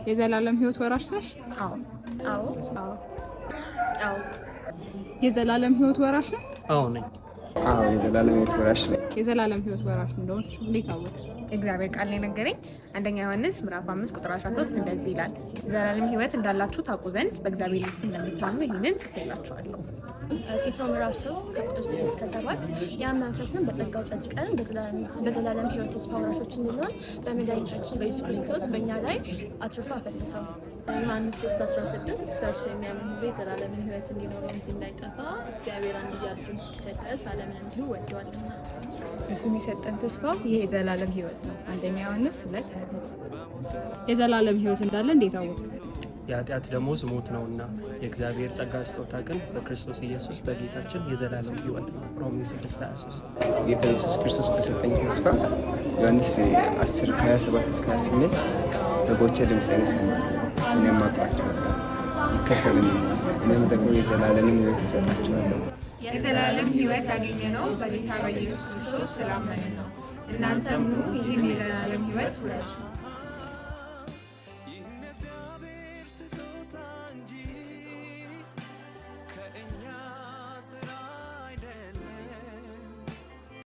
የዘላለም ሕይወት ወራሽ ነሽ? አዎ አዎ አዎ አዎ። የዘላለም ሕይወት ወራሽ ነሽ? አዎ ነኝ። አዎ የዘላለም ሕይወት ወራሽ ነኝ። የዘላለም ሕይወት ወራሽ እንደሆንሽ እንዴት አወቅሽ? እግዚአብሔር ቃል ላይ ነገረኝ። አንደኛ ዮሐንስ ምዕራፍ 5 ቁጥር 13 እንደዚህ ይላል፣ የዘላለም ሕይወት እንዳላችሁ ታውቁ ዘንድ በእግዚአብሔር ልጅ እንደምታምኑ ይህንን ጽፌላችኋለሁ። ቲቶ ምዕራፍ 3 ከቁጥር 6 እስከ 7 ያ መንፈስን በጸጋው ጸድቀን በዘላለም ሕይወት ተስፋ ወራሾች እንድንሆን በመድኃኒታችን በኢየሱስ ክርስቶስ በእኛ ላይ አትርፎ አፈሰሰው። ዮሐንስ 3:16 በእርሱ የሚያምን ሁሉ የዘላለምን ሕይወት እንዲኖረው እንጂ እንዳይጠፋ እግዚአብሔር አንድያ ልጁን እስኪሰጥ ድረስ ዓለምን እንዲሁ ወዷልና። እሱ የሚሰጠን ተስፋ ይህ የዘላለም ሕይወት ነው። አንደኛ ዮሐንስ 2:25 የዘላለም ሕይወት እንዳለ እንዴት አወቅሽ? የኃጢአት ደሞዝ ሞት ነውና የእግዚአብሔር ጸጋ ስጦታ ግን በክርስቶስ ኢየሱስ በጌታችን የዘላለም ሕይወት ነው። ሮሜ 6:23 ጌታ ኢየሱስ ክርስቶስ በሰጠኝ ተስፋ ዮሐንስ 10:27 እስከ 28 በጎቼ ድምፄን ይሰማሉ፣ እኔም አውቃቸዋለሁ፣ ይከተሉኛል፣ እኔም ደግሞ የዘላለምን ሕይወት እሰጣቸዋለሁ። የዘላለም ሕይወት ያገኘነው በጌታ በኢየሱስ ክርስቶስ ስላመንን ነው። እናንተም ኑ ይህን የዘላለም ሕይወት ውረሱ።